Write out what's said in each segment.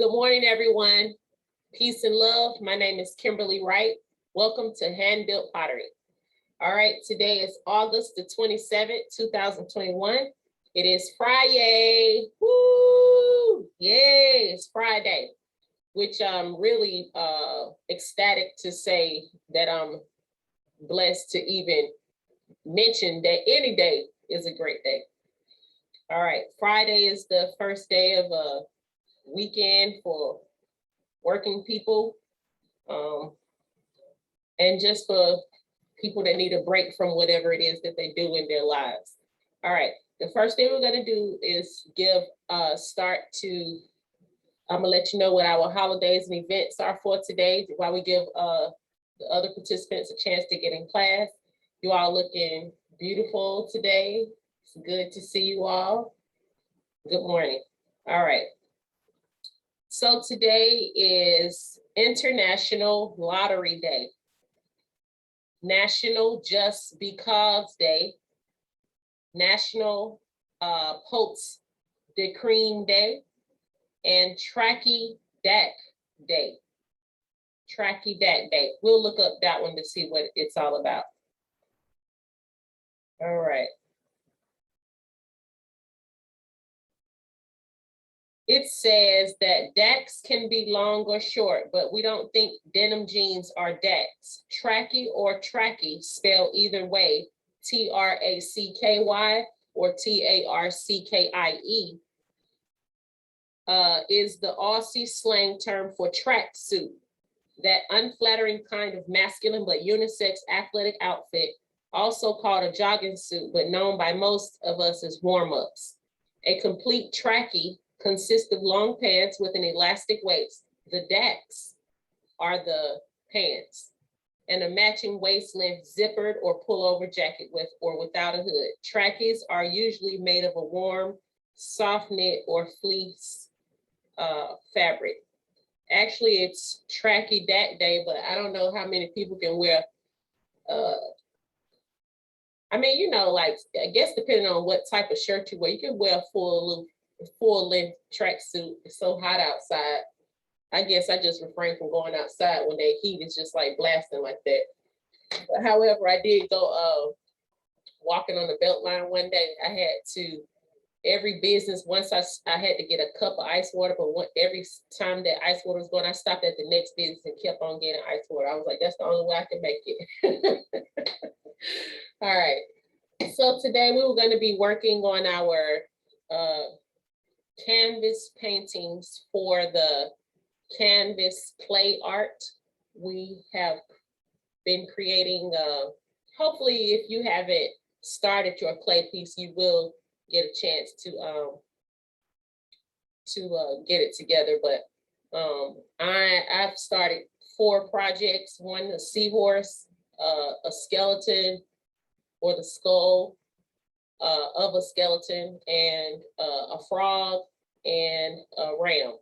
Good morning, everyone. Peace and love. My name is Kimberlie Wright. Welcome to Hand Built Pottery. All right, today is August the 27th, 2021. It is Friday. Woo! Yay, it's Friday, which I'm really ecstatic to say that I'm blessed to even mention that any day is a great day. All right, Friday is the first day of a weekend for working people, and just for people that need a break from whatever it is that they do in their lives. All right, the first thing we're gonna do is give a start to, I'm gonna let you know what our holidays and events are for today while we give the other participants a chance to get in class. You all looking beautiful today. It's good to see you all. Good morning. All right. So today is International Lottery Day, National Just Because Day, National Pope's Decreeing Day, and Tracky Dak Day. Tracky Dak Day. We'll look up that one to see what it's all about. All right. It says that dacks can be long or short, but we don't think denim jeans are dacks. Tracky or tracky, spelled either way, T-R-A-C-K-Y or T-A-R-C-K-I-E, is the Aussie slang term for track suit, that unflattering kind of masculine but unisex athletic outfit, also called a jogging suit, but known by most of us as warm-ups. A complete tracky consists of long pants with an elastic waist. The dacks are the pants, and a matching waist length zippered or pullover jacket with or without a hood. Trackies are usually made of a warm, soft knit or fleece fabric. Actually, it's Tracky Dak Day, but I don't know how many people can wear I mean, you know, like, I guess depending on what type of shirt you wear, you can wear a full length tracksuit. It's so hot outside. I guess I just refrain from going outside when the heat is just like blasting like that. But however, I did go walking on the Beltline one day. I had to, every business, once I had to get a cup of ice water, but every time that ice water was going, I stopped at the next business and kept on getting ice water. I was like, that's the only way I can make it. All right, so today we were going to be working on our canvas paintings for the canvas play art. We have been creating, hopefully if you haven't started your play piece, you will get a chance to get it together. But I've started 4 projects, one a seahorse, a skeleton, or the skull of a skeleton, and a frog, and a ram,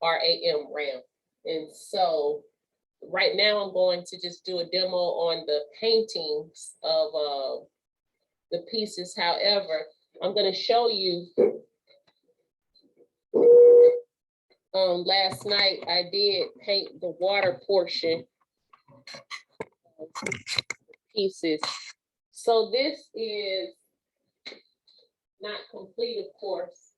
R-A-M, ram. And so right now I'm going to just do a demo on the paintings of the pieces. However, I'm going to show you, last night I did paint the water portion pieces. So this is not complete, of course,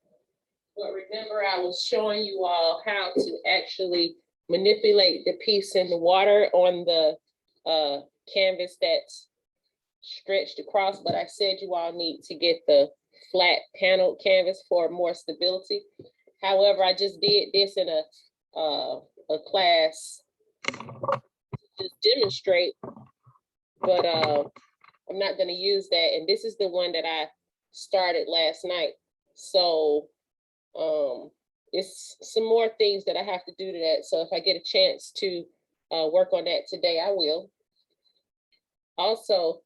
but remember I was showing you all how to actually manipulate the piece in the water on the canvas that's stretched across, but I said you all need to get the flat paneled canvas for more stability. However, I just did this in a class to just demonstrate, but I'm not going to use that. And this is the one that I started last night. So it's some more things that I have to do to that. So if I get a chance to work on that today, I will. Also,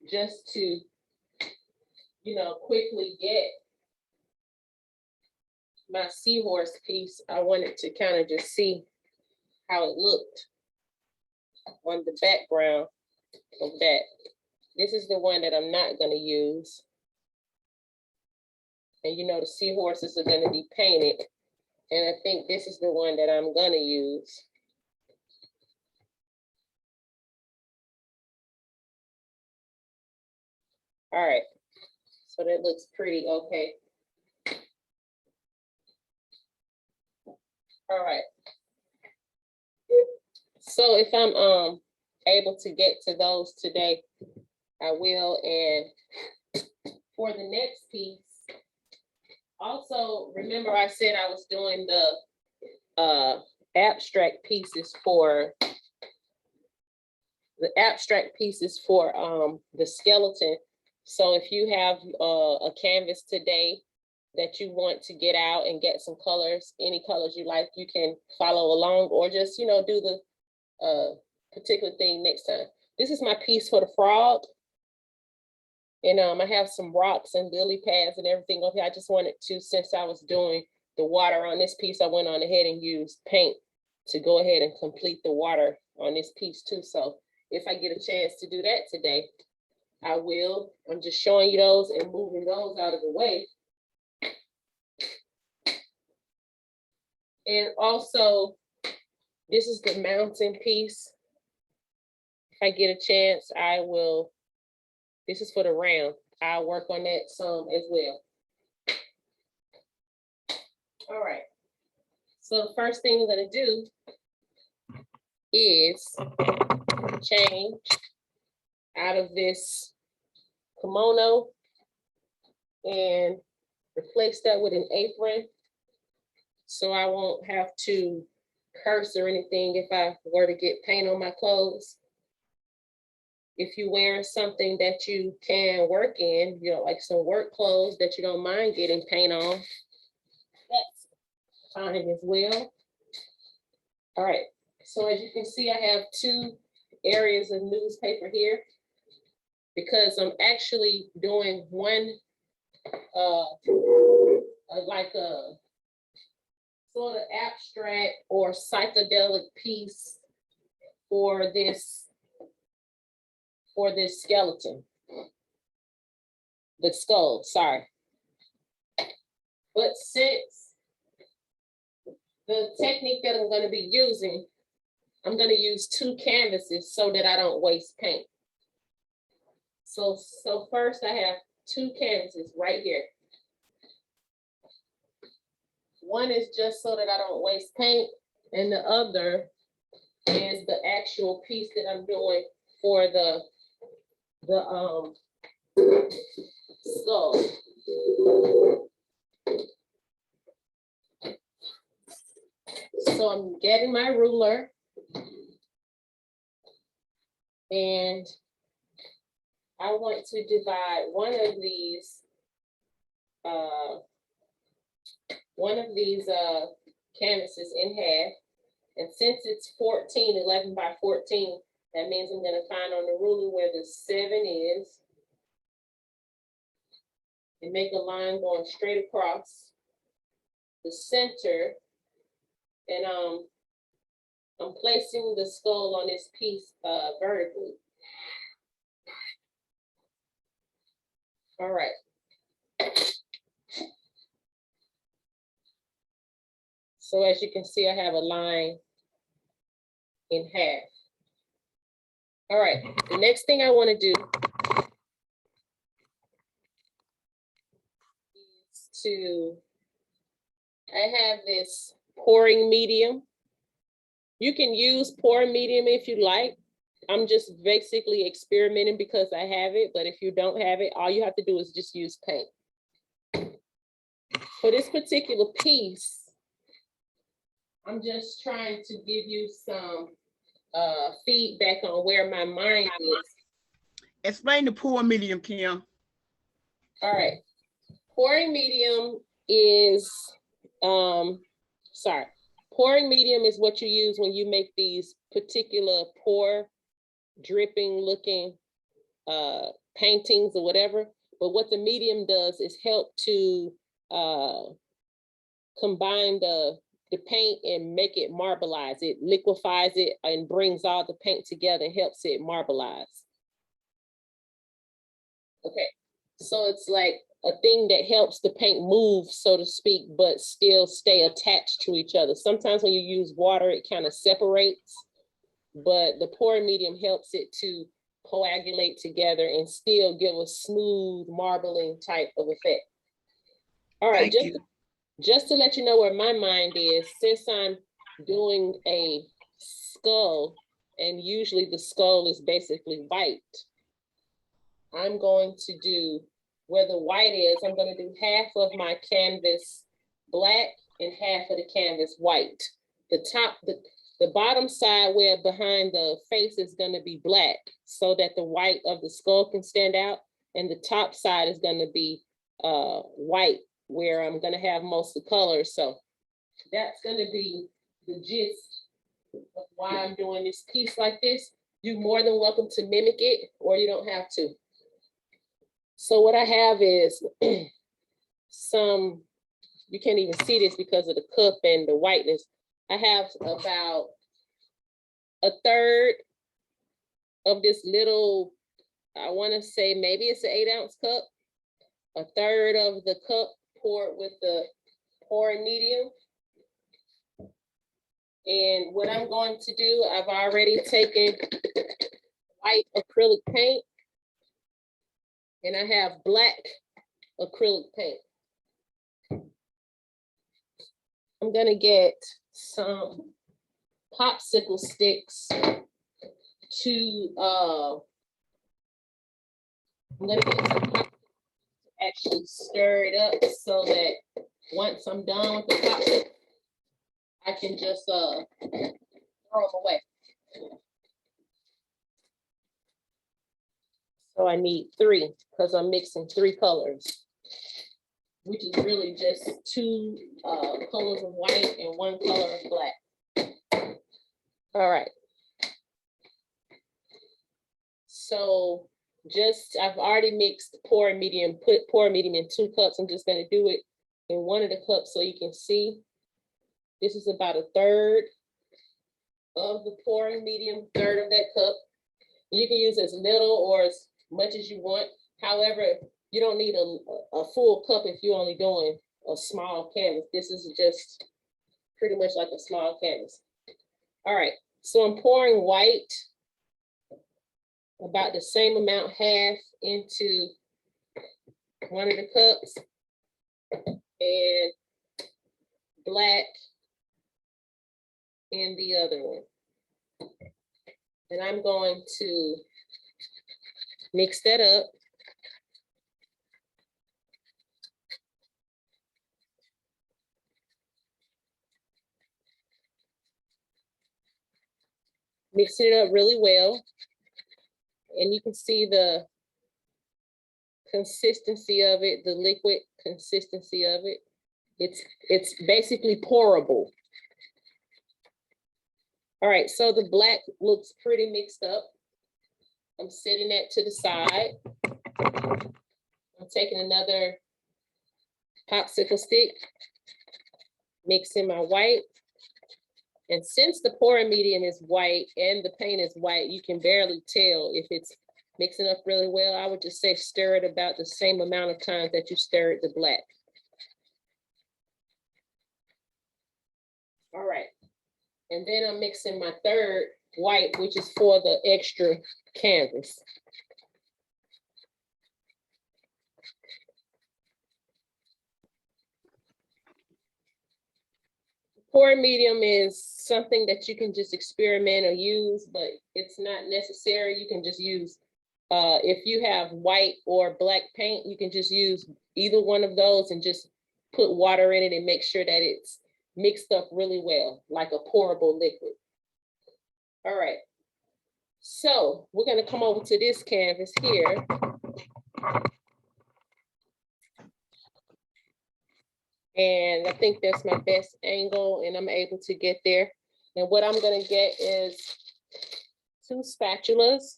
just to, you know, quickly get my seahorse piece, I wanted to kind of just see how it looked on the background of that. This is the one that I'm not going to use. And you know, the seahorses are going to be painted. And I think this is the one that I'm gonna use. All right, so that looks pretty okay. All right. So if I'm able to get to those today, I will. And for the next piece, also remember I said I was doing the abstract pieces for the skeleton. So if you have a canvas today that you want to get out and get some colors, any colors you like, you can follow along, or just, you know, do the particular thing next time. This is my piece for the frog. And I have some rocks and lily pads and everything over here. I just wanted to, since I was doing the water on this piece, I went on ahead and used paint to go ahead and complete the water on this piece too. So if I get a chance to do that today, I will. I'm just showing you those and moving those out of the way. And also, this is the mountain piece. If I get a chance, I will. This is for the round. I'll work on that some as well. All right. So the first thing we're going to do is change out of this kimono and replace that with an apron, so I won't have to curse or anything if I were to get paint on my clothes. If you're wearing something that you can work in, you know, like some work clothes that you don't mind getting paint on, that's fine as well. All right, so as you can see, I have two areas of newspaper here because I'm actually doing one like a sort of abstract or psychedelic piece for this skeleton, the skull, sorry. But since the technique that I'm going to be using, I'm going to use two canvases so that I don't waste paint. So first I have two canvases right here. One is just so that I don't waste paint, and the other is the actual piece that I'm doing for the skull. So I'm getting my ruler, and I want to divide one of these canvases in half. And since it's 11 by 14, that means I'm going to find on the ruler where the 7 is and make a line going straight across the center. And I'm placing the skull on this piece vertically. All right. So as you can see, I have a line in half. All right, the next thing I want to do is I have this pouring medium. You can use pouring medium if you like. I'm just basically experimenting because I have it, but if you don't have it, all you have to do is just use paint. For this particular piece, I'm just trying to give you some feedback on where my mind is. Explain the pouring medium, Kim. All right. Pouring medium is, pouring medium is what you use when you make these particular pour, dripping looking paintings or whatever. But what the medium does is help to combine the paint and make it marbleize. It liquefies it and brings all the paint together and helps it marbleize. Okay, so it's like a thing that helps the paint move, so to speak, but still stay attached to each other. Sometimes when you use water, it kind of separates, but the pouring medium helps it to coagulate together and still give a smooth marbling type of effect. All right, just to let you know where my mind is, since I'm doing a skull, and usually the skull is basically white, I'm going to do, where the white is, I'm going to do half of my canvas black and half of the canvas white. The bottom side where behind the face is going to be black so that the white of the skull can stand out, and the top side is going to be white where I'm going to have most of the colors. So that's going to be the gist of why I'm doing this piece like this. You're more than welcome to mimic it, or you don't have to. So what I have is some, you can't even see this because of the cup and the whiteness. I have about a third of this little, I want to say maybe it's an 8-ounce cup, a third of the cup poured with the pouring medium. And what I'm going to do, I've already taken white acrylic paint, and I have black acrylic paint. I'm gonna get some popsicle sticks to, I'm gonna get some popsicles to actually stir it up so that once I'm done with the popsicle, I can just throw them away. So I need 3 because I'm mixing 3 colors, which is really just 2 colors of white and 1 color of black. All right. So I've already mixed pouring medium, put pouring medium in 2 cups. I'm just gonna do it in one of the cups so you can see. This is about a third of the pouring medium, third of that cup. You can use as little or as much as you want. However, you don't need a full cup if you're only doing a small canvas. This is just pretty much like a small canvas. All right, so I'm pouring white, about the same amount, half into one of the cups, and black in the other one. And I'm going to mix that up. Mixing it up really well. And you can see the consistency of it, the liquid consistency of it. It's basically pourable. All right, so the black looks pretty mixed up. I'm setting that to the side. I'm taking another popsicle stick, mixing my white. And since the pouring medium is white and the paint is white, you can barely tell if it's mixing up really well. I would just say stir it about the same amount of times that you stirred the black. All right. And then I'm mixing my third white, which is for the extra canvas. Pouring medium is something that you can just experiment or use, but it's not necessary. You can just use, if you have white or black paint, you can just use either one of those and just put water in it and make sure that it's mixed up really well, like a pourable liquid. All right, so we're gonna come over to this canvas here. And I think that's my best angle, and I'm able to get there. And what I'm gonna get is 2 spatulas.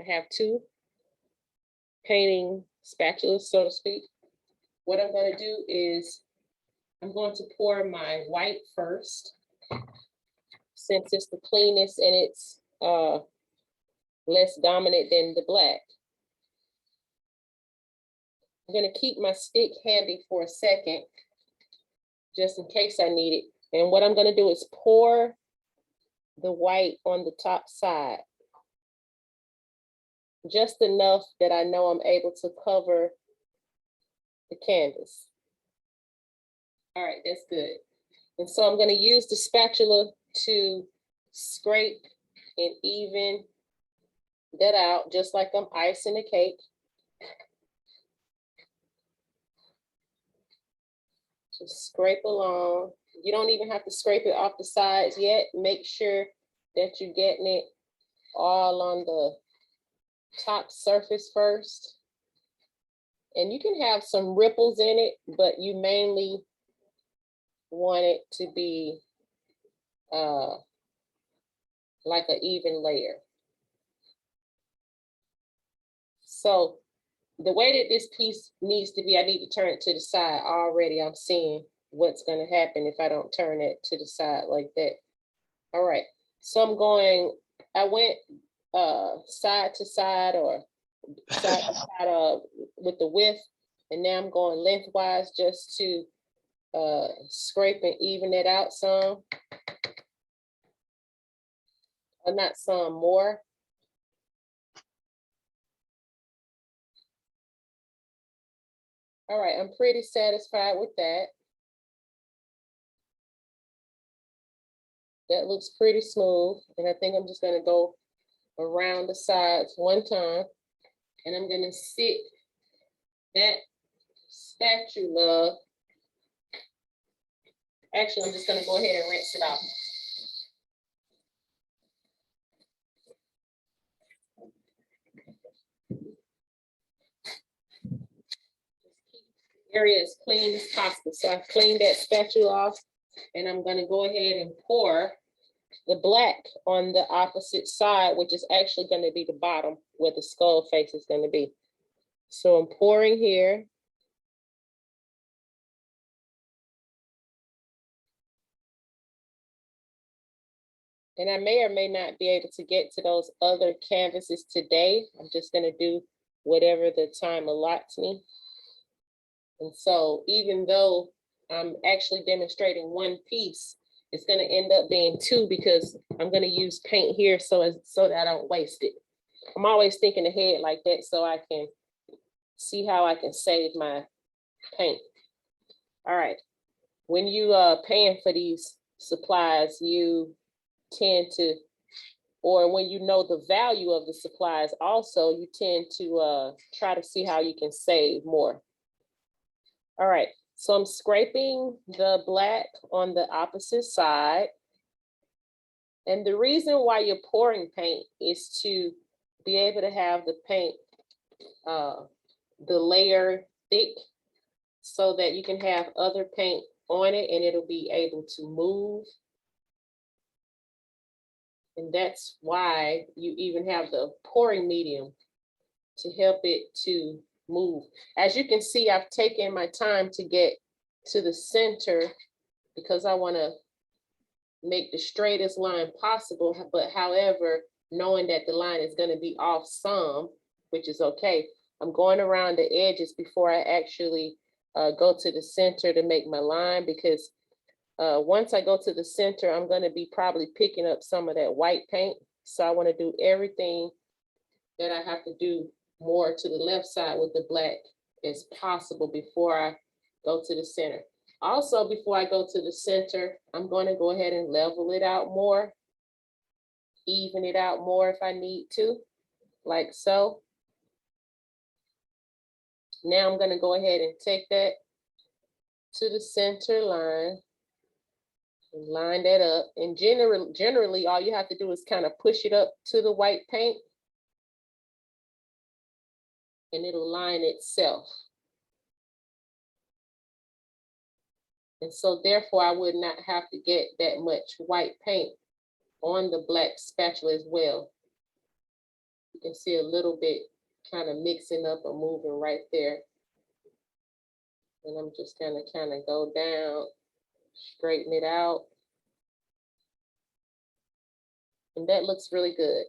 I have 2 painting spatulas, so to speak. What I'm gonna do is I'm going to pour my white first, since it's the cleanest and it's less dominant than the black. I'm gonna keep my stick handy for a second, just in case I need it. And what I'm gonna do is pour the white on the top side. Just enough that I know I'm able to cover the canvas. All right, that's good. And so I'm gonna use the spatula to scrape and even that out, just like I'm icing a cake. Just scrape along. You don't even have to scrape it off the sides yet. Make sure that you're getting it all on the top surface first. And you can have some ripples in it, but you mainly want it to be like an even layer. So the way that this piece needs to be, I need to turn it to the side. Already I'm seeing what's going to happen if I don't turn it to the side like that. All right, so I went side to side or side to side with the width, and now I'm going lengthwise just to scrape and even it out some. Or not some, more. All right, I'm pretty satisfied with that. That looks pretty smooth. And I think I'm just gonna go around the sides one time. And I'm gonna sit that spatula. Actually, I'm just gonna go ahead and rinse it off. Area as clean as possible. So I've cleaned that spatula off, and I'm gonna go ahead and pour the black on the opposite side, which is actually gonna be the bottom where the skull face is gonna be. So I'm pouring here. And I may or may not be able to get to those other canvases today. I'm just gonna do whatever the time allots me. And so even though I'm actually demonstrating one piece, it's gonna end up being two because I'm gonna use paint here so that I don't waste it. I'm always thinking ahead like that so I can see how I can save my paint. All right, when you paying for these supplies, you tend to, or when you know the value of the supplies also, you tend to try to see how you can save more. All right, so I'm scraping the black on the opposite side. And the reason why you're pouring paint is to be able to have the paint, the layer thick, so that you can have other paint on it and it'll be able to move. And that's why you even have the pouring medium to help it to move. As you can see, I've taken my time to get to the center because I want to make the straightest line possible. But however, knowing that the line is going to be off some, which is okay, I'm going around the edges before I actually go to the center to make my line, because once I go to the center, I'm going to be probably picking up some of that white paint. So I want to do everything that I have to do more to the left side with the black as possible before I go to the center. Also, before I go to the center, I'm going to go ahead and level it out more, even it out more if I need to, like so. Now I'm going to go ahead and take that to the center line and line that up. And generally, all you have to do is kind of push it up to the white paint and it'll line itself. And so therefore, I would not have to get that much white paint on the black spatula as well. You can see a little bit kind of mixing up or moving right there. And I'm just gonna kind of go down, straighten it out. And that looks really good.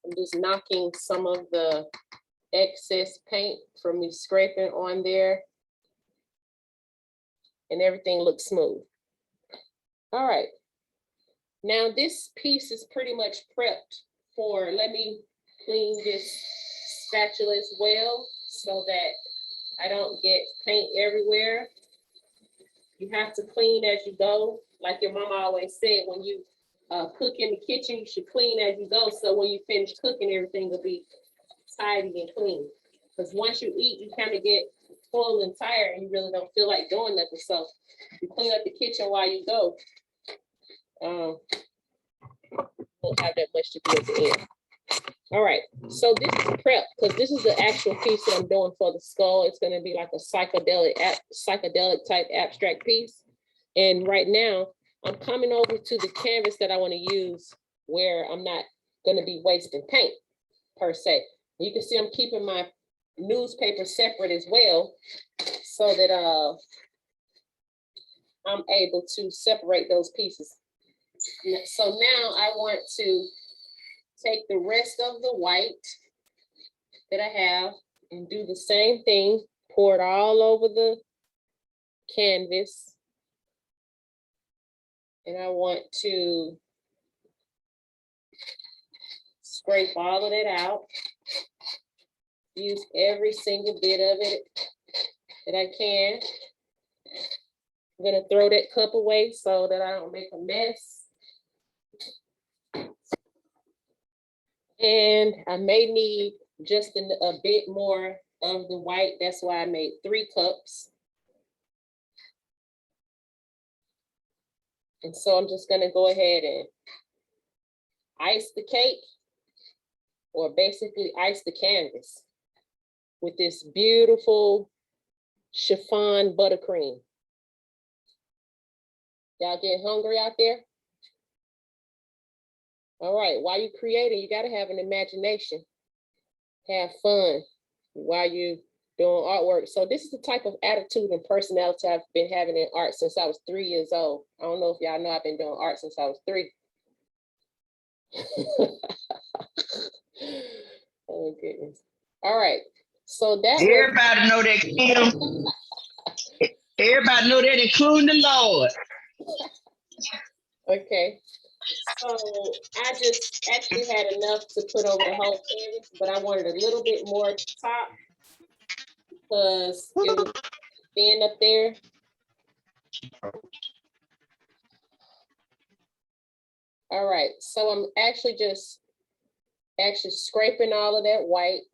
I'm just knocking some of the excess paint from me scraping on there. And everything looks smooth. All right. Now this piece is pretty much prepped for, let me clean this spatula as well so that I don't get paint everywhere. You have to clean as you go. Like your mama always said, when you cook in the kitchen, you should clean as you go. So when you finish cooking, everything will be tidy and clean. Because once you eat, you kind of get full and tired and you really don't feel like doing nothing. So you clean up the kitchen while you go. Won't have that much to do at the end. All right, so this is prep because this is the actual piece that I'm doing for the skull. It's going to be like a psychedelic type abstract piece. And right now I'm coming over to the canvas that I want to use where I'm not going to be wasting paint per se. You can see I'm keeping my newspaper separate as well so that I'm able to separate those pieces. So now I want to take the rest of the white that I have and do the same thing, pour it all over the canvas. And I want to scrape all of that out. Use every single bit of it that I can. I'm gonna throw that cup away so that I don't make a mess. And I may need just a bit more of the white. That's why I made 3 cups. And so I'm just gonna go ahead and ice the cake, or basically ice the canvas with this beautiful chiffon buttercream. Y'all getting hungry out there? All right, while you're creating, you gotta have an imagination. Have fun while you're doing artwork. So this is the type of attitude and personality I've been having in art since I was 3 years old. I don't know if y'all know I've been doing art since I was 3. Oh goodness. All right, so that Everybody know that, Kim. Everybody know that, including the Lord. Okay. So I just actually had enough to put over the whole canvas, but I wanted a little bit more at the top because it was thin up there. All right, so I'm actually just scraping all of that white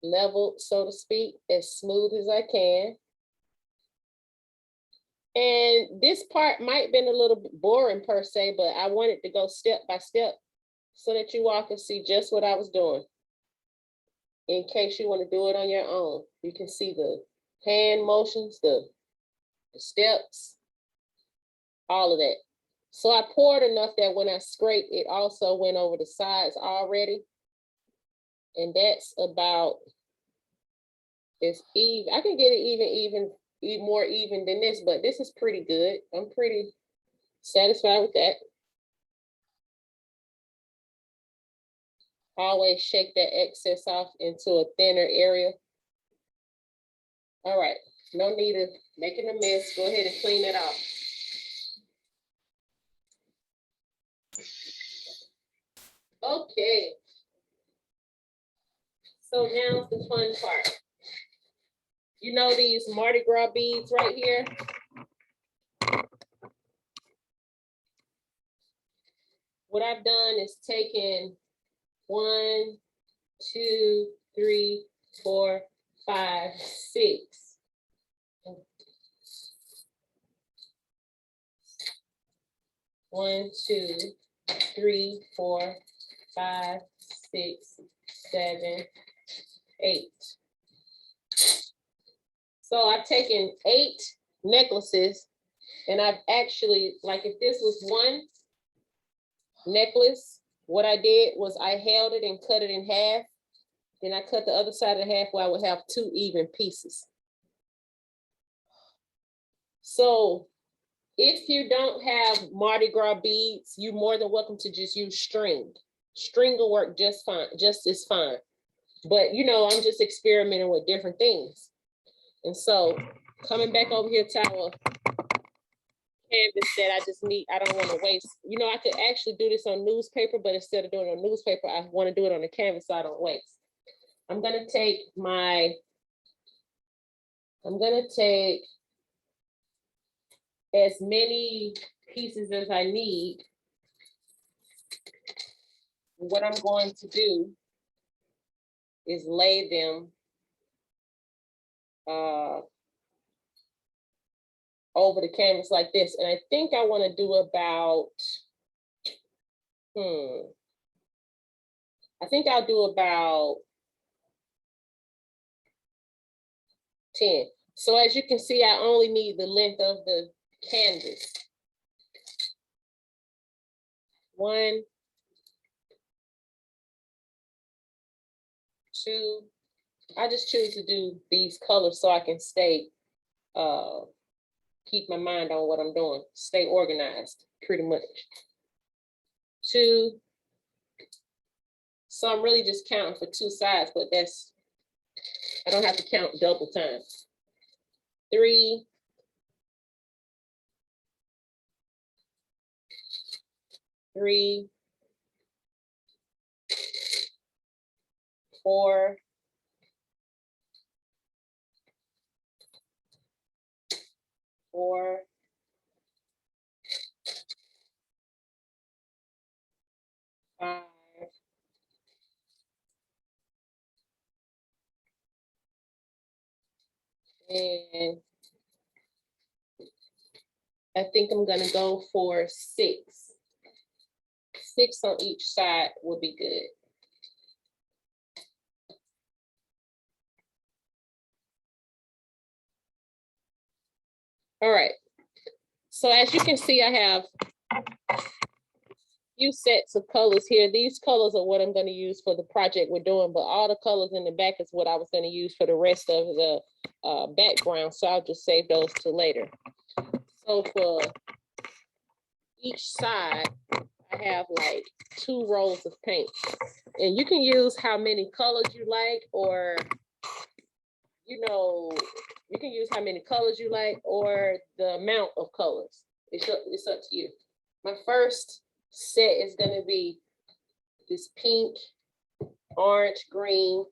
leveled, so to speak, as smooth as I can. And this part might have been a little bit boring per se, but I wanted to go step by step so that you all can see just what I was doing. In case you want to do it on your own, you can see the hand motions, the steps, all of that. So I poured enough that when I scraped, it also went over the sides already. And that's about as even. I can get it even more even than this, but this is pretty good. I'm pretty satisfied with that. Always shake that excess off into a thinner area. All right, no need of making a mess. Go ahead and clean it off. Okay. So now's the fun part. You know these Mardi Gras beads right here? What I've done is taken 1, 2, 3, 4, 5, 6. 1, 2, 3, 4, 5, 6, 7, 8. So I've taken 8 necklaces, and I've actually, like if this was one necklace, what I did was I held it and cut it in half. Then I cut the other side of the half where I would have 2 even pieces. So if you don't have Mardi Gras beads, you're more than welcome to just use string. String will work just fine, just as fine. But you know, I'm just experimenting with different things. And so coming back over here to our canvas that I don't want to waste. You know, I could actually do this on newspaper, but instead of doing it on newspaper, I want to do it on the canvas so I don't waste. I'm gonna take as many pieces as I need. What I'm going to do is lay them over the canvas like this. And I think I want to do about, I think I'll do about 10. So as you can see, I only need the length of the canvas. 1, 2. I just choose to do these colors so I can stay, keep my mind on what I'm doing, stay organized, pretty much. 2. So I'm really just counting for 2 sides, but I don't have to count double time. 3. 3. 4. 4. 5. And I think I'm gonna go for 6. 6 on each side would be good. All right. So as you can see, I have a few sets of colors here. These colors are what I'm going to use for the project we're doing, but all the colors in the back is what I was going to use for the rest of the background. So I'll just save those till later. So for each side, I have like 2 rolls of paint. And you can use how many colors you like, or, you know, you can use how many colors you like or the amount of colors. It's up to you. My first set is going to be this pink, orange, green,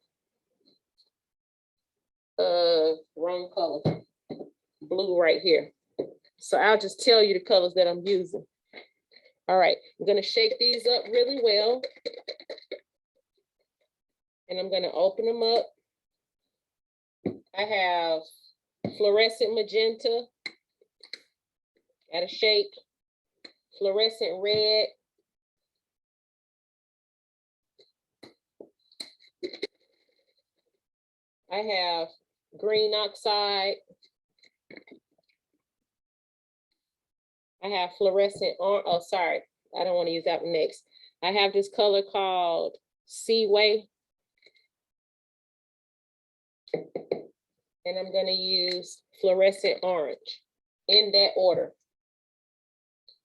wrong color, blue right here. So I'll just tell you the colors that I'm using. All right, I'm going to shake these up really well. And I'm going to open them up. I have fluorescent magenta, gotta shake, fluorescent red, I have green oxide, I have fluorescent orange. Oh, sorry, I don't want to use that one next. I have this color called Seaway. And I'm going to use fluorescent orange in that order.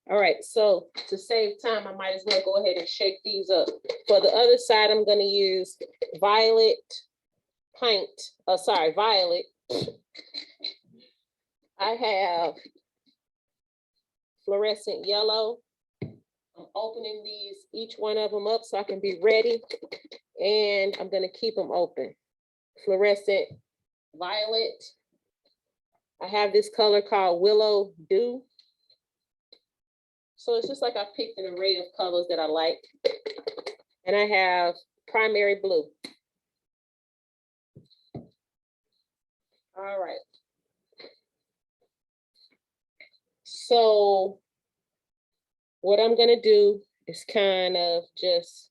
All right, so to save time, I might as well go ahead and shake these up. For the other side, I'm going to use violet paint. Oh, sorry, violet. I have fluorescent yellow. I'm opening these, each one of them up so I can be ready. And I'm going to keep them open. Fluorescent violet. I have this color called Willow Dew. So it's just like I picked an array of colors that I like. And I have primary blue. All right. So what I'm gonna do is kind of just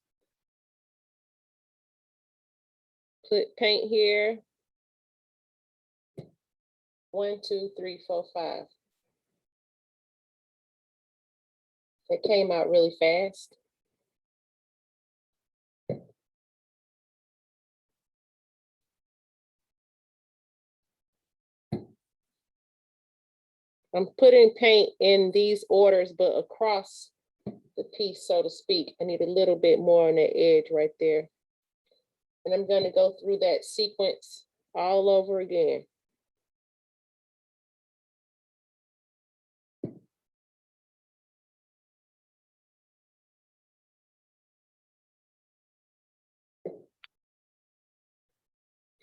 put paint here. 1, 2, 3, 4, 5. It came out really fast. I'm putting paint in these orders, but across the piece, so to speak. I need a little bit more on the edge right there. And I'm going to go through that sequence all over again.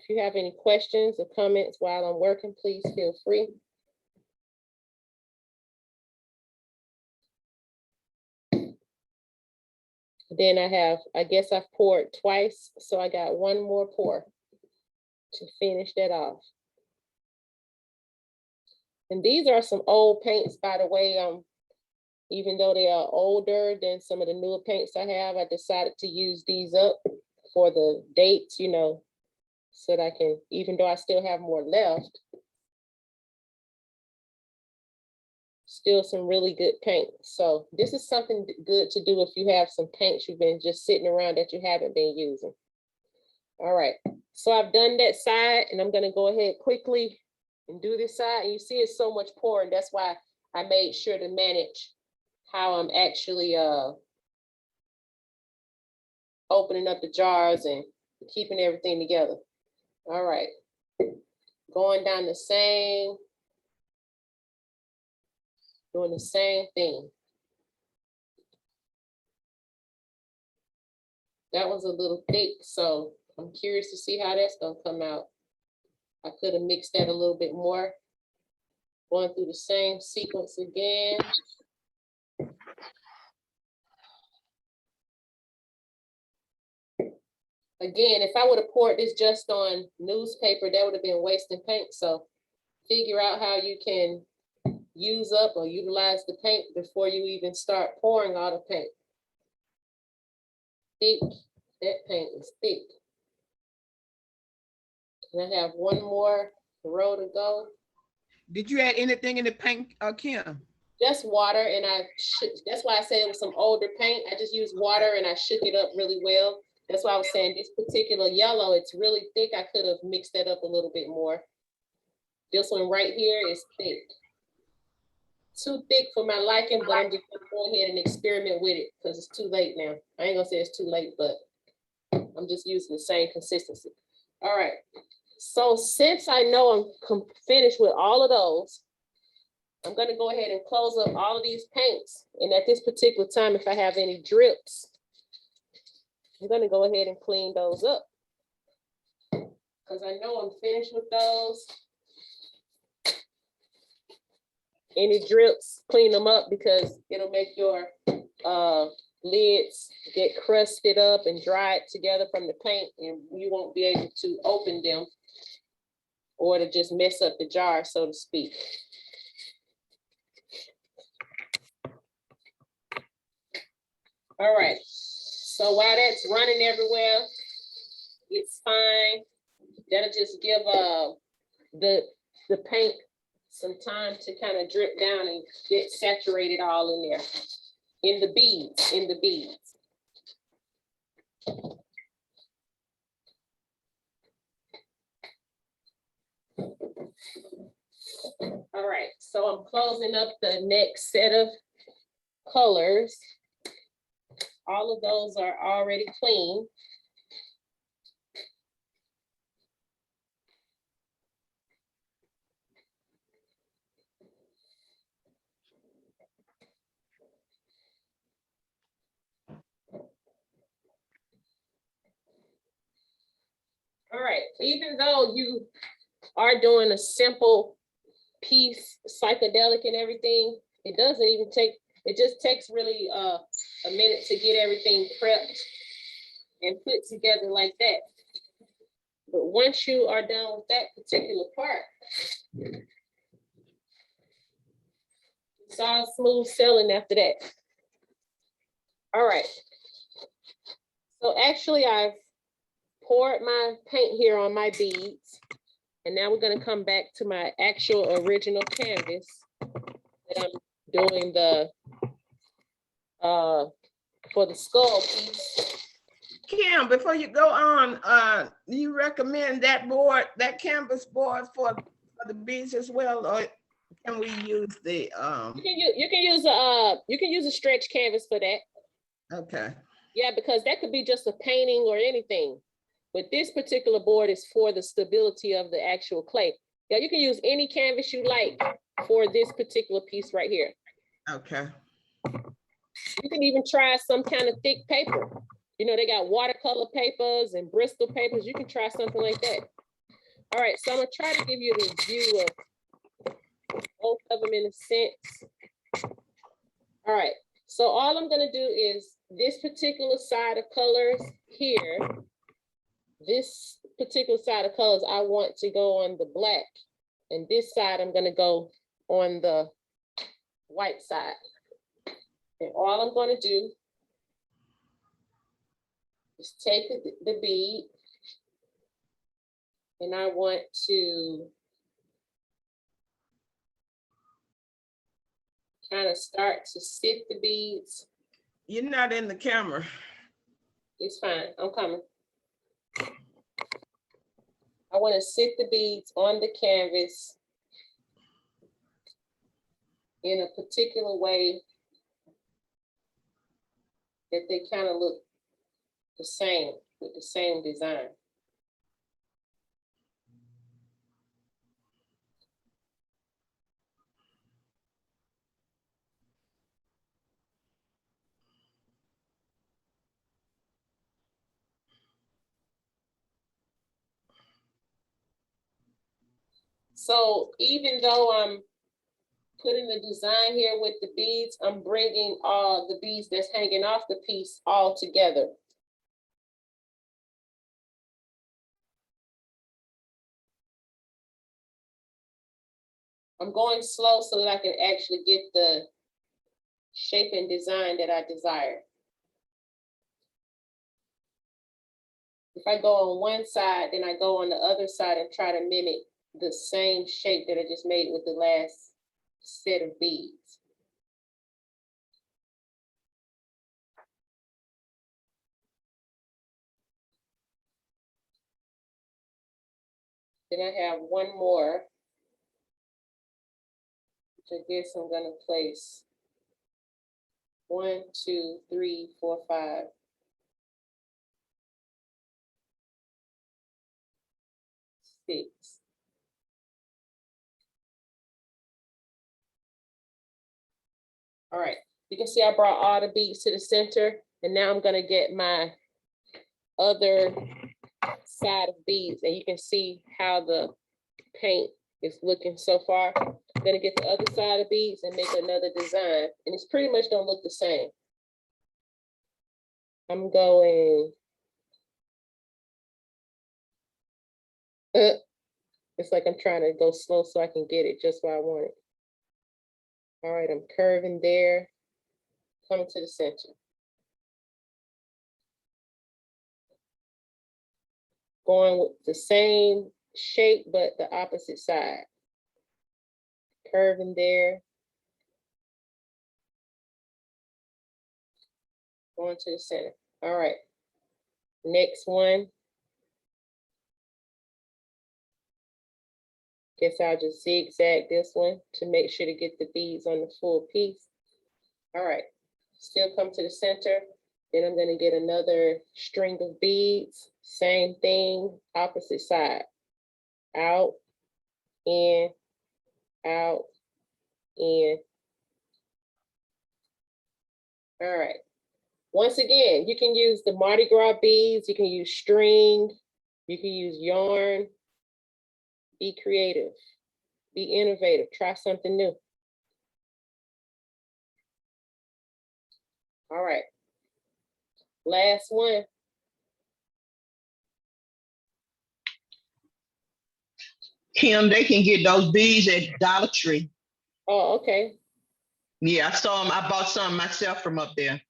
If you have any questions or comments while I'm working, please feel free. Then I guess I've poured twice, so I got one more pour to finish that off. And these are some old paints, by the way. Even though they are older than some of the newer paints I have, I decided to use these up for the dates, you know, so that I can, even though I still have more left, still some really good paint. So this is something good to do if you have some paints you've been just sitting around that you haven't been using. All right, so I've done that side, and I'm gonna go ahead quickly and do this side. And you see it's so much pouring. That's why I made sure to manage how I'm actually opening up the jars and keeping everything together. All right, going down the same, doing the same thing. That one's a little thick, so I'm curious to see how that's gonna come out. I could have mixed that a little bit more. Going through the same sequence again. Again, if I would have poured this just on newspaper, that would have been wasting paint. So figure out how you can use up or utilize the paint before you even start pouring all the paint. Thick, that paint is thick. And I have one more row to go. Did you add anything in the paint, Kim? Just water, and that's why I said it was some older paint. I just used water and I shook it up really well. That's why I was saying this particular yellow, it's really thick. I could have mixed that up a little bit more. This one right here is thick. Too thick for my liking, but I'm just gonna go ahead and experiment with it because it's too late now. I ain't gonna say it's too late, but I'm just using the same consistency. All right. So since I know I'm finished with all of those, I'm gonna go ahead and close up all of these paints. And at this particular time, if I have any drips, I'm gonna go ahead and clean those up. Because I know I'm finished with those. Any drips, clean them up because it'll make your lids get crusted up and dried together from the paint, and you won't be able to open them or to just mess up the jar, so to speak. All right, so while that's running everywhere, it's fine. That'll just give the paint some time to kind of drip down and get saturated all in there, in the beads, All right, so I'm closing up the next set of colors. All of those are already clean. All right, even though you are doing a simple piece, psychedelic and everything, it doesn't even take, it just takes really a minute to get everything prepped and put together like that. But once you are done with that particular part, it's all smooth sailing after that. All right. So actually I've poured my paint here on my beads. And now we're gonna come back to my actual original canvas that I'm doing the, for the skull piece. Kim, before you go on, do you recommend that board, that canvas board for the beads as well, or can we use the You can use a stretch canvas for that. Okay. Yeah, because that could be just a painting or anything. but this particular board is for the stability of the actual clay. Yeah, you can use any canvas you like for this particular piece right here. Okay. You can even try some kind of thick paper. You know, they got watercolor papers and Bristol papers. You can try something like that. All right, so I'm gonna try to give you a review of both of them in a sense. All right, so all I'm gonna do is this particular side of colors here, this particular side of colors, I want to go on the black, and this side I'm gonna go on the white side. And all I'm gonna do is take the bead, and I want to kind of start to sit the beads. You're not in the camera. It's fine, I'm coming. I want to sit the beads on the canvas in a particular way that they kind of look the same, with the same design. So even though I'm putting the design here with the beads, I'm bringing all the beads that's hanging off the piece all together. I'm going slow so that I can actually get the shape and design that I desire. If I go on one side, then I go on the other side and try to mimic the same shape that I just made with the last set of beads. Then I have one more, which I guess I'm gonna place 1, 2, 3, 4, 5. 6. All right, you can see I brought all the beads to the center, and now I'm gonna get my other side of beads, and you can see how the paint is looking so far. I'm gonna get the other side of beads and make another design, and it's pretty much don't look the same. I'm going, it's like I'm trying to go slow so I can get it just where I want it. All right, I'm curving there, coming to the center. Going with the same shape, but the opposite side. Curving there. Going to the center. All right. Next one. Guess I'll just zigzag this one to make sure to get the beads on the full piece. All right. Still come to the center. Then I'm going to get another string of beads. Same thing, opposite side. Out, in, out, in. All right. Once again, you can use the Mardi Gras beads. You can use string. You can use yarn. Be creative. Be innovative. Try something new. All right. Last one. Kim, they can get those beads at Dollar Tree. Oh, okay. Yeah, I saw them. I bought some myself from up there.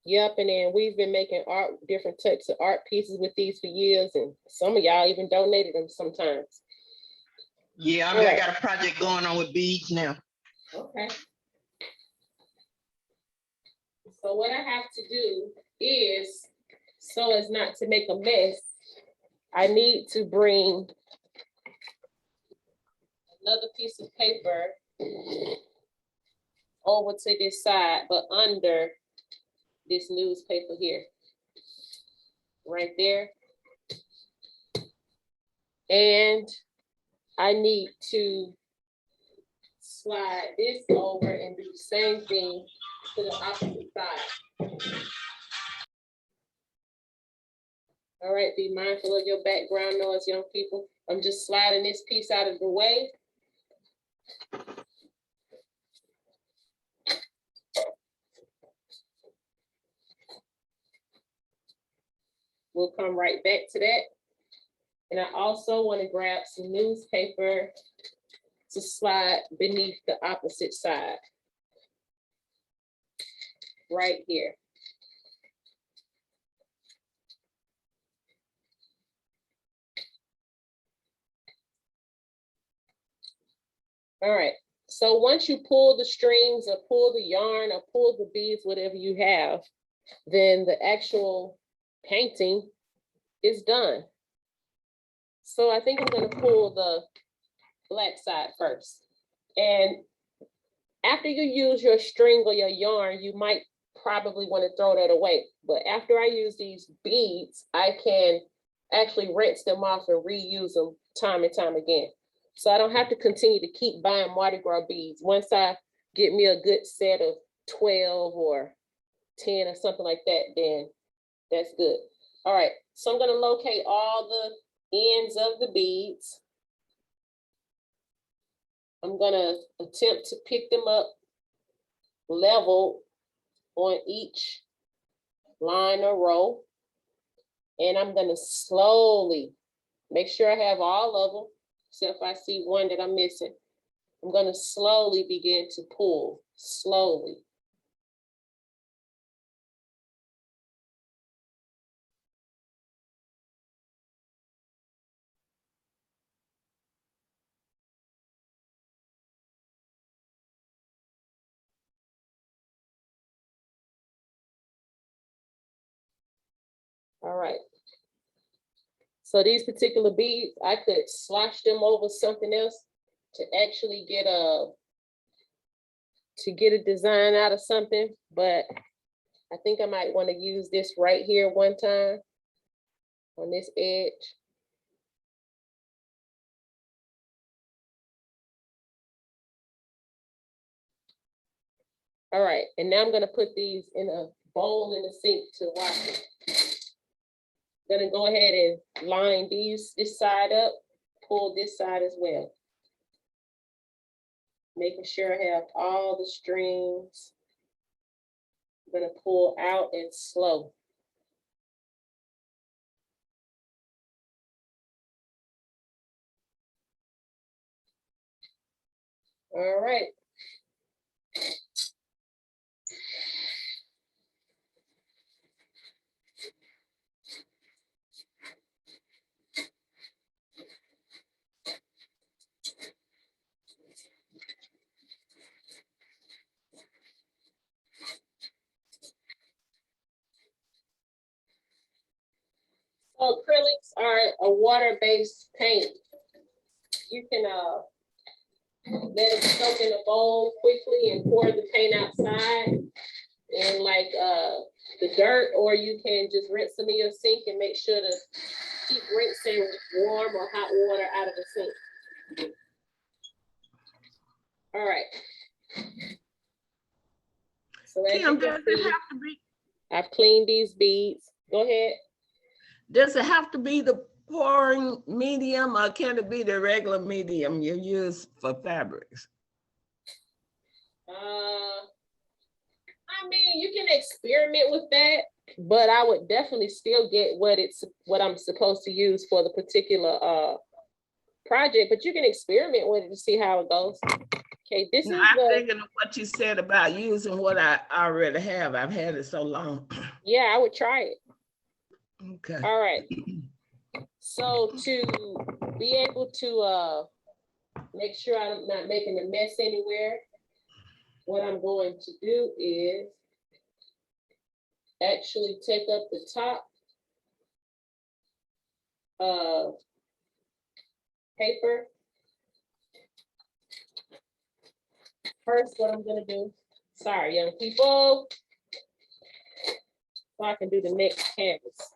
Yep, and then we've been making art, different types of art pieces with these for years, and some of y'all even donated them sometimes. Yeah, I got a project going on with beads now. Okay. So what I have to do is, so as not to make a mess, I need to bring another piece of paper over to this side, but under this newspaper here. Right there. And I need to slide this over and do the same thing to the opposite side. All right, be mindful of your background noise, young people. I'm just sliding this piece out of the way. We'll come right back to that. And I also want to grab some newspaper to slide beneath the opposite side. Right here. All right, so once you pull the strings or pull the yarn or pull the beads, whatever you have, then the actual painting is done. So I think I'm gonna pull the black side first. And after you use your string or your yarn, you might probably want to throw that away. But after I use these beads, I can actually rinse them off and reuse them time and time again. So I don't have to continue to keep buying Mardi Gras beads. Once I get me a good set of 12 or 10 or something like that, then that's good. All right, so I'm gonna locate all the ends of the beads. I'm gonna attempt to pick them up level on each line or row. And I'm gonna slowly make sure I have all of them, except if I see one that I'm missing. I'm gonna slowly begin to pull, slowly. All right. So these particular beads, I could slosh them over something else to actually get a design out of something, but I think I might want to use this right here one time on this edge. All right, and now I'm gonna put these in a bowl in the sink to wash it. Gonna go ahead and line this side up, pull this side as well. Making sure I have all the strings. I'm gonna pull out and slow. All right. So acrylics are a water-based paint. You can let it soak in a bowl quickly and pour the paint outside in like the dirt, or you can just rinse them in your sink and make sure to keep rinsing warm or hot water out of the sink. All right. So as Kim, you can does it see, have to be, I've cleaned these beads. Go ahead. does it have to be the pouring medium, or can it be the regular medium you use for fabrics? I mean, you can experiment with that, but I would definitely still get what I'm supposed to use for the particular project, but you can experiment with it to see how it goes. Okay, this No, is I'm the, thinking of what you said about using what I already have. I've had it so long. yeah, I would try it. Okay. All right. So to be able to make sure I'm not making a mess anywhere, what I'm going to do is actually take up the top paper. First, what I'm gonna do, sorry, young people, so I can do the next canvas.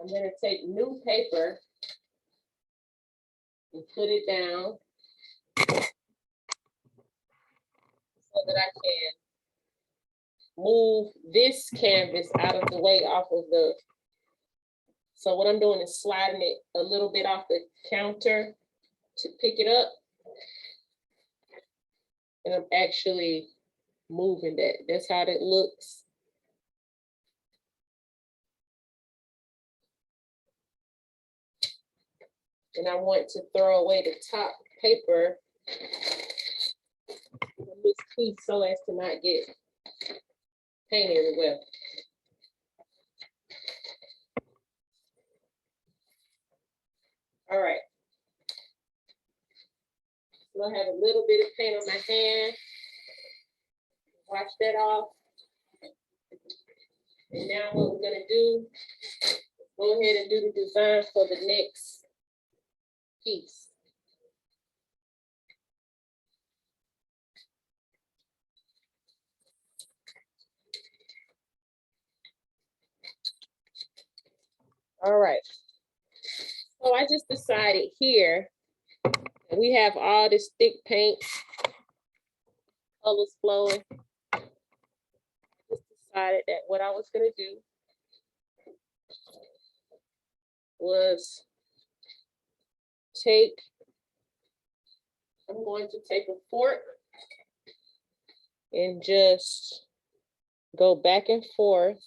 I'm gonna take new paper and put it down so that I can move this canvas out of the way off of the, so what I'm doing is sliding it a little bit off the counter to pick it up. And I'm actually moving that. That's how that looks. And I want to throw away the top paper from this piece so as to not get paint everywhere. All right. So I have a little bit of paint on my hand. Wash that off. And now what we're gonna do, go ahead and do the design for the next piece. All right. So I just decided here, we have all this thick paint, colors flowing. Just decided that what I was gonna do was I'm going to take a fork and just go back and forth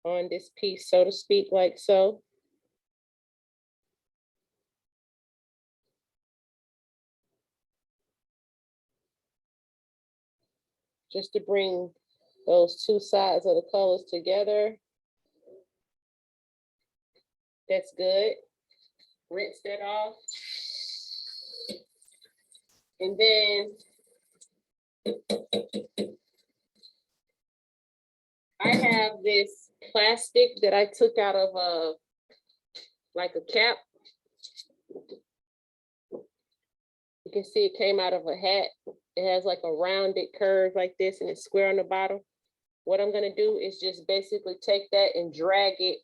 on this piece, so to speak, like so. Just to bring those two sides of the colors together. That's good. Rinse that off. And then I have this plastic that I took out of like a cap. You can see it came out of a hat. It has like a rounded curve like this and it's square on the bottom. What I'm gonna do is just basically take that and drag it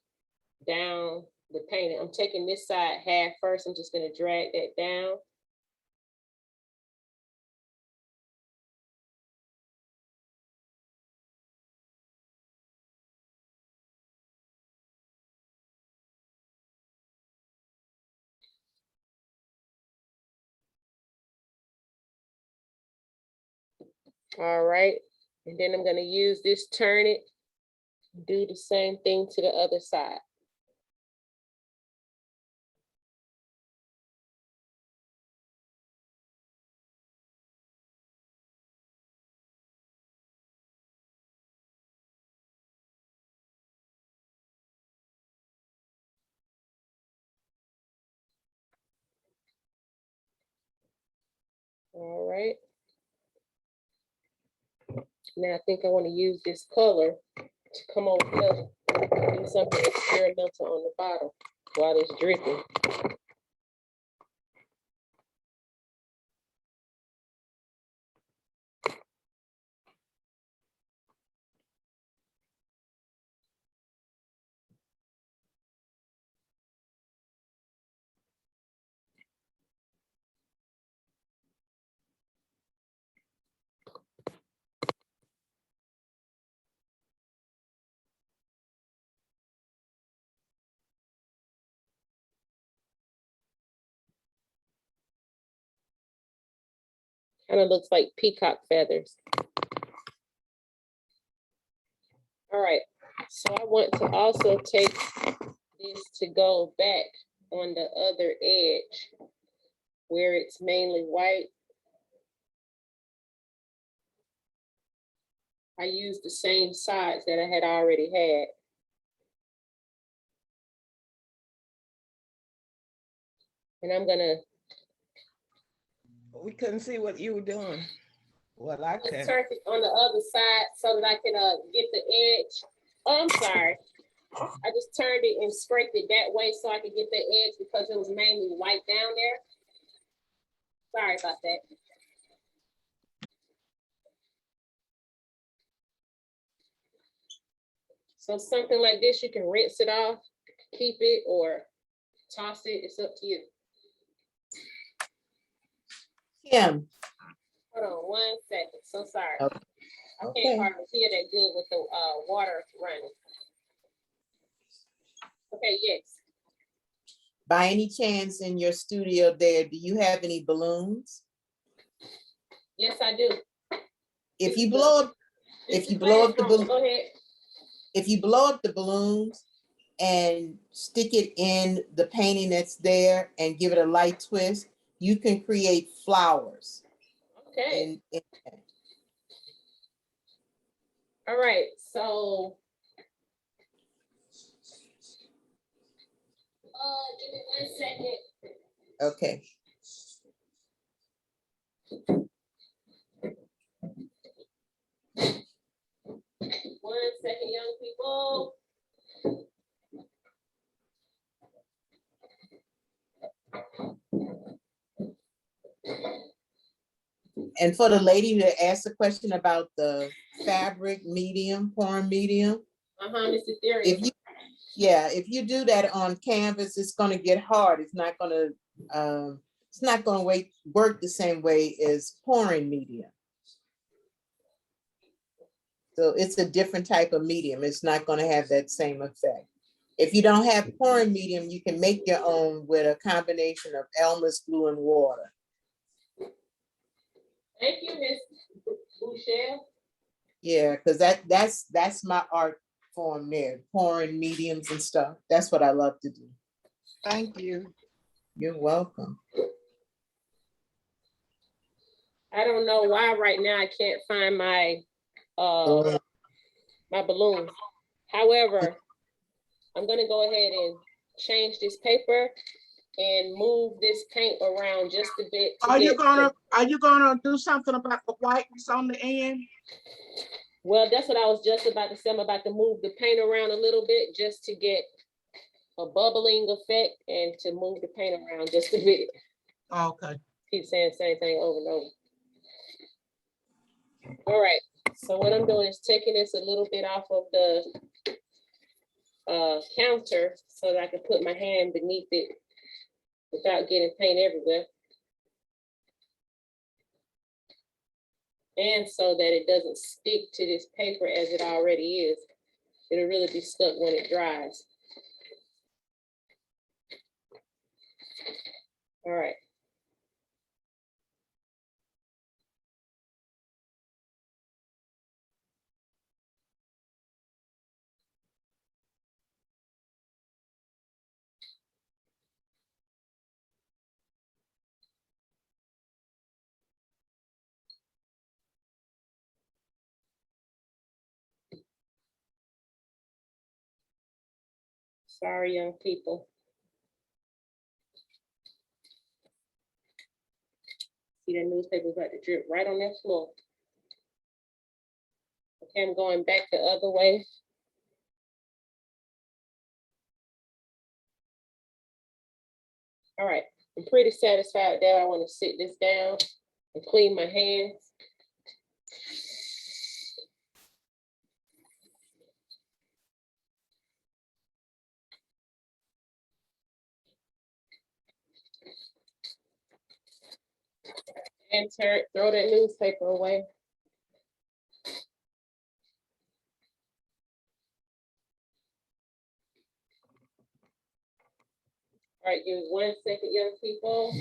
down the painting. I'm taking this side half first. I'm just gonna drag that down. All right, and then I'm gonna use this, turn it, do the same thing to the other side. All right. Now I think I want to use this color to come over here and do something experimental on the bottom while it's dripping. Kind of looks like peacock feathers. All right, so I want to also take this to go back on the other edge where it's mainly white. I used the same sides that I had already had. And I'm gonna We couldn't see what you were doing. Well, I just could. turn it on the other side so that I can get the edge. Oh, I'm sorry. I just turned it and scraped it that way so I could get the edge because it was mainly white down there. Sorry about that. So something like this, you can rinse it off, keep it, or toss it. It's up to you. Kim, Hold on 1 second. So sorry. Okay. I Okay. can't hardly hear that good with the water running. Okay, yes. by any chance in your studio there, do you have any balloons? Yes, I do. If you blow up, if you blow up the balloon, Go ahead. if you blow up the balloons and stick it in the painting that's there and give it a light twist, you can create flowers. Okay. in- All right. So give me 1 second. okay. 1 second, young people. And for the lady that asked the question about the fabric medium, pouring medium, Mr. Theory. if you do that on canvas, it's gonna get hard. It's not gonna work the same way as pouring medium. So it's a different type of medium. It's not gonna have that same effect. If you don't have pouring medium, you can make your own with a combination of Elmer's glue and water. Thank you, Miss Boucher. Yeah, because that's my art form there, pouring mediums and stuff. That's what I love to do. Thank you. You're welcome. I don't know why right now I can't find my my balloons. However, I'm gonna go ahead and change this paper and move this paint around just a bit. Are you gonna do something about the whiteness on the end? Well, that's what I was just about to say. I'm about to move the paint around a little bit just to get a bubbling effect and to move the paint around just a bit. Okay. Keep saying the same thing over and over. All right, so what I'm doing is taking this a little bit off of the counter so that I can put my hand beneath it without getting paint everywhere. And so that it doesn't stick to this paper as it already is. It'll really be stuck when it dries. All right. Sorry, young people. See that newspaper about to drip right on that floor. Okay, I'm going back the other way. All right, I'm pretty satisfied there. I want to sit this down and clean my hands. And throw that newspaper away. All right, give me 1 second, young people.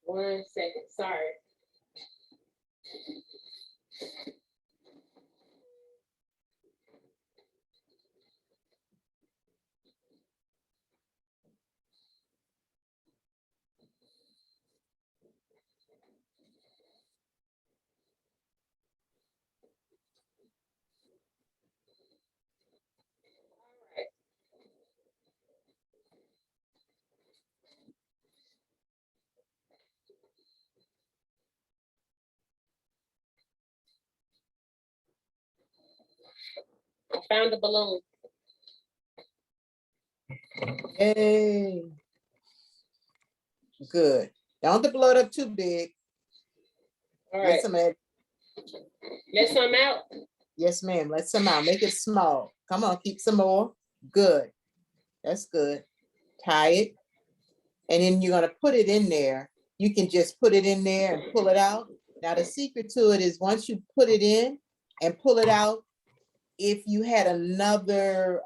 One second, sorry. I found the balloon. Yay. Good. Don't blow it up too big. All Let right, some add. let some out. Yes, ma'am. Let some out. Make it small. Come on, keep some more. Good. That's good. Tie it. And then you're gonna put it in there. You can just put it in there and pull it out. Now, the secret to it is once you put it in and pull it out, if you had another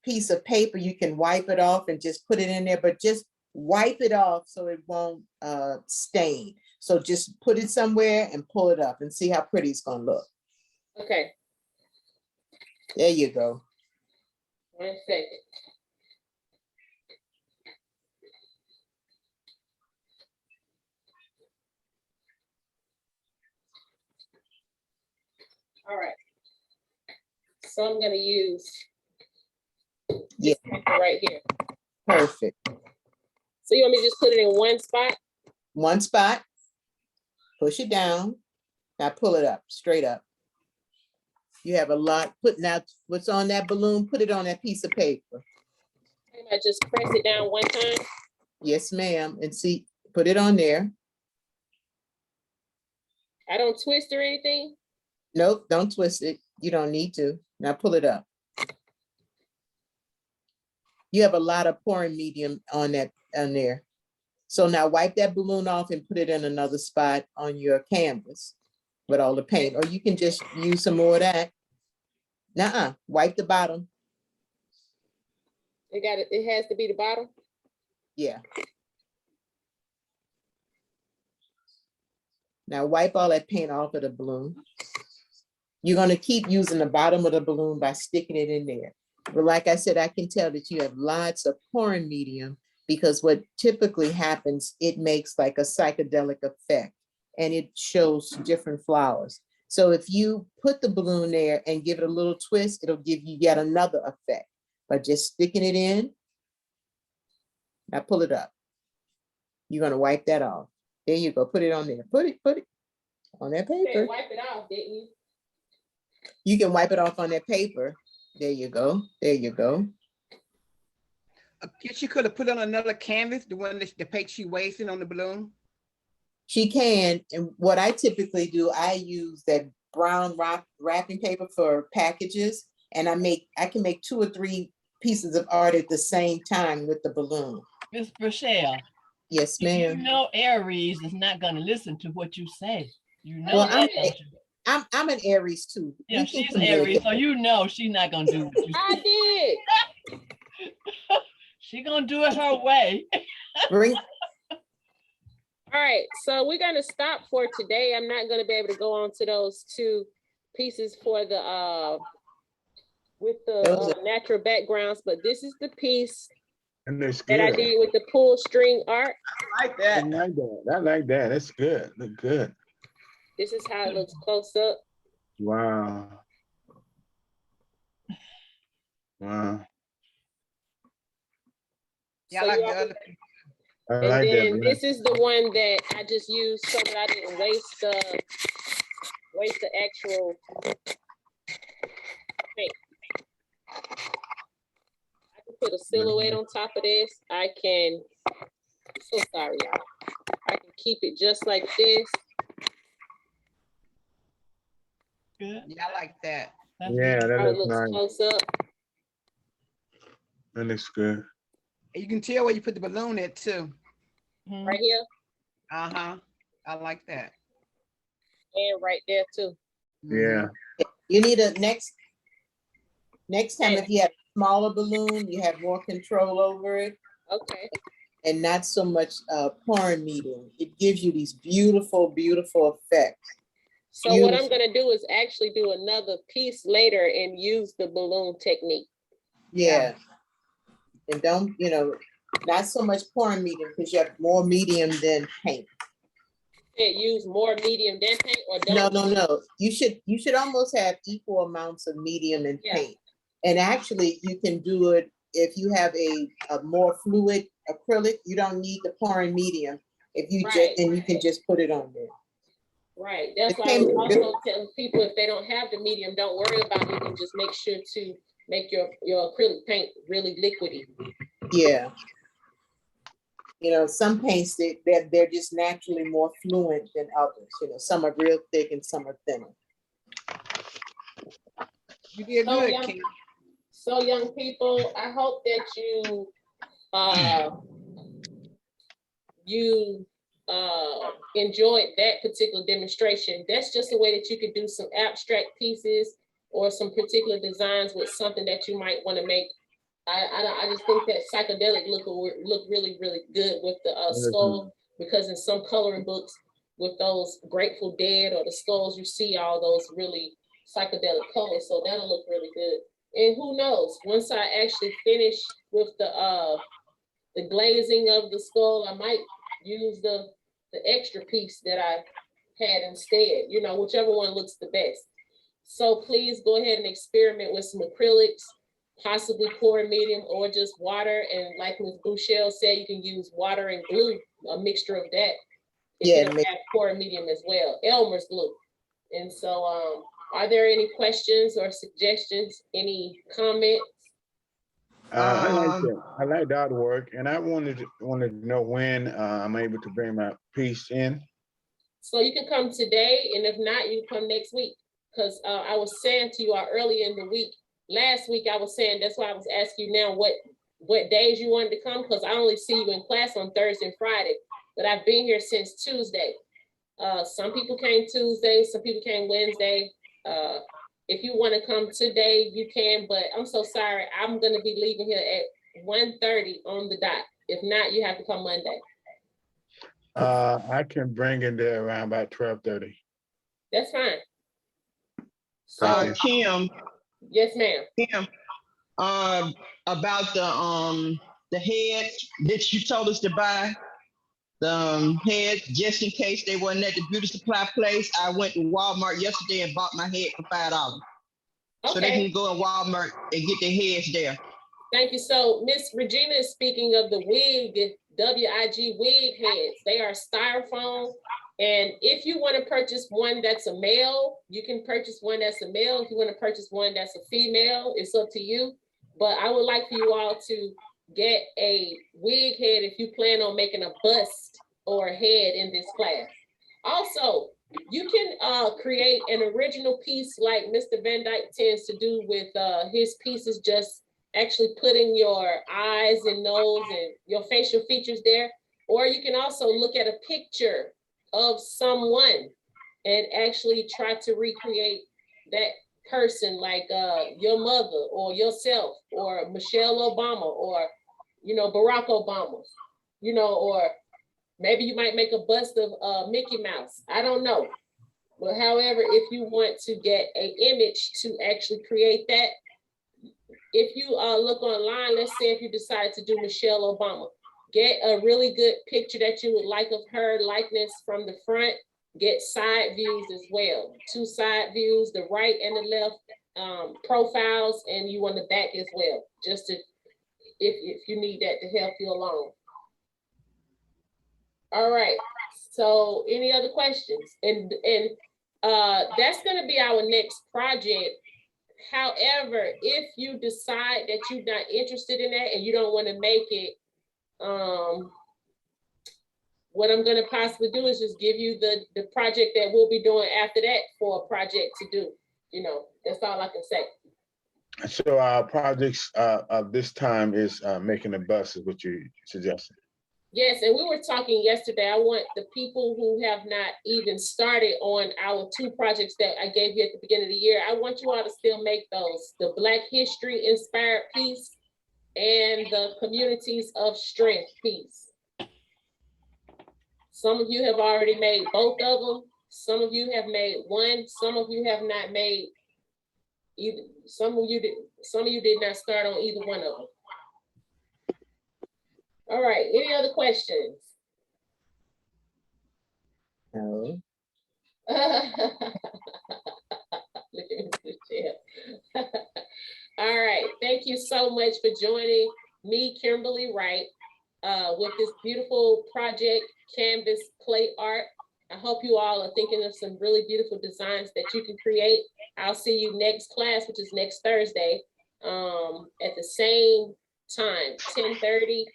piece of paper, you can wipe it off and just put it in there, but just wipe it off so it won't stain. So just put it somewhere and pull it up and see how pretty it's gonna look. Okay, There you go. 1 second. All right. So I'm gonna use Yeah, this paper right here. perfect. So you want me to just put it in one spot? One spot, push it down. Now pull it up, straight up. You have a lot, putting out what's on that balloon, put it on that piece of paper. I just press it down one time. Yes, ma'am. And see, put it on there. I don't twist or anything. Nope, don't twist it. You don't need to. Now pull it up. You have a lot of pouring medium on there. So now wipe that balloon off and put it in another spot on your canvas with all the paint, or you can just use some more of that. Nuh-uh, wipe the bottom. It has to be the bottom. Yeah. Now wipe all that paint off of the balloon. You're gonna keep using the bottom of the balloon by sticking it in there. But like I said, I can tell that you have lots of pouring medium because what typically happens, it makes like a psychedelic effect and it shows different flowers. So if you put the balloon there and give it a little twist, it'll give you yet another effect by just sticking it in. Now pull it up. You're gonna wipe that off. There you go, put it on there. Put it on that You said paper. wipe it off, didn't you? You can wipe it off on that paper. There you go, there you go. I guess you could have put on another canvas, the one that depicts she wasting on the balloon. She can, and what I typically do, I use that brown wrapping paper for packages, and I can make 2 or 3 pieces of art at the same time with the balloon. Miss Rochelle, Yes, you ma'am. know Aries is not gonna listen to what you say. You know Well, that, don't you? I'm an Aries too. Yeah, We can she's Aries, communicate. so you know she's not gonna do what you say. I did. She gonna do it her way. Bring, All right, so we're gonna stop for today. I'm not gonna be able to go on to those 2 pieces for the with the Those natural backgrounds, but this is the piece And it's that I good. did with the pull string art. I like I that. like that. I like that. That's good. Look good. This is how it looks close up. Wow. Wow. Yeah, I So like you the all- other. I And like then that. this is the one that I just used so that I didn't waste the actual paint. I can put a silhouette on top of this. I can, so sorry, y'all. I can keep it just like this. Good. Yeah, I like that. That's Yeah, good. that How it looks looks nice. close up. That looks good. And you can tell where you put the balloon at too. Mhm. Right here Uh-huh. I like that. and right there too. Yeah. you need a next time, if you have a smaller balloon, you have more control over it Okay. and not so much pouring medium. It gives you these beautiful, beautiful effects. So what I'm Beautiful. gonna do is actually do another piece later and use the balloon technique. Yeah. And don't, not so much pouring medium because you have more medium than paint. Use more medium than paint or No, don't? no. You should almost have equal amounts of medium and Yeah. paint. And actually you can do it if you have a more fluid acrylic, you don't need the pouring medium. If you Right. and you can just put it on there. Right, that's It why I was came- also telling people if they don't have the medium, don't worry about it, and just make sure to make your acrylic paint really liquidy. Yeah. You know, some paints they're just naturally more fluent than others. You know, some are real thick and some are thinner. You did So good, young, Kim. so young people, I hope that you enjoyed that particular demonstration. That's just a way that you could do some abstract pieces or some particular designs with something that you might want to make. I just think that psychedelic look really, really good with the skull, because in some coloring books with those Grateful Dead or the skulls, you see all those really psychedelic colors. So that'll look really good. And who knows, once I actually finish with the glazing of the skull, I might use the extra piece that I had instead, you know, whichever one looks the best. So please go ahead and experiment with some acrylics, possibly pouring medium or just water. And like Ms. Bouchelle said, you can use water and glue, a mixture of that. If Yeah, you don't have pouring medium as well, Elmer's glue. And so are there any questions or suggestions, any comments? I like the artwork, and I wanted to know when I'm able to bring my piece in. So you can come today, and if not, you can come next week. Because I was saying to you all earlier in the week, last week I was saying, that's why I was asking you now what days you wanted to come, because I only see you in class on Thursday and Friday, but I've been here since Tuesday. Some people came Tuesday, some people came Wednesday. If you want to come today, you can, but I'm so sorry. I'm going to be leaving here at 1:30 on the dot. If not, you have to come Monday. I can bring it there around about 12:30. That's fine. So, Kim, yes, ma'am. Kim, about the heads that you told us to buy, the heads, just in case they wasn't at the beauty supply place. I went to Walmart yesterday and bought my head for $5. So they Okay, can go in Walmart and get their heads there. thank you. So Miss Regina is speaking of the wig, WIG wig heads. They are styrofoam. And if you want to purchase one that's a male, you can purchase one that's a male. If you want to purchase one that's a female, it's up to you. But I would like for you all to get a wig head if you plan on making a bust or a head in this class. Also, you can create an original piece like Mr. Van Dyke tends to do with his pieces, just actually putting your eyes and nose and your facial features there. Or you can also look at a picture of someone and actually try to recreate that person, like your mother or yourself or Michelle Obama or, you know, Barack Obama, you know, or maybe you might make a bust of Mickey Mouse. I don't know. But however, if you want to get an image to actually create that, if you look online, let's say if you decide to do Michelle Obama, get a really good picture that you would like of her likeness from the front, get side views as well. 2 side views, the right and the left profiles, and you want the back as well, just to, if you need that to help you along. All right, so any other questions? And that's gonna be our next project. However, if you decide that you're not interested in that and you don't want to make it, what I'm going to possibly do is just give you the project that we'll be doing after that for a project to do. You know, that's all I can say. So our projects of this time is making a bus, is what you suggested. Yes, and we were talking yesterday. I want the people who have not even started on our 2 projects that I gave you at the beginning of the year, I want you all to still make those, the Black History Inspired piece and the Communities of Strength piece. Some of you have already made both of them. Some of you have made one. Some of you have not made either. Some of you did not start on either one of them. All right, any other questions? No. Look at Mr. Chair. All right, thank you so much for joining me, Kimberlie Wright, with this beautiful project, Canvas Clay Art. I hope you all are thinking of some really beautiful designs that you can create. I'll see you next class, which is next Thursday, at the same time, 10:30.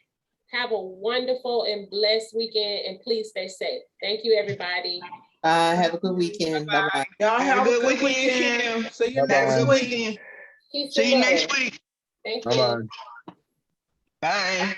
Have a wonderful and blessed weekend, and please stay safe. Thank you, everybody. Have a good weekend. Bye-bye. Y'all Have a good weekend, weekend. Kim. See you Have a next good week. weekend. Peace See and you love. next week. Thank you. Bye-bye. Bye.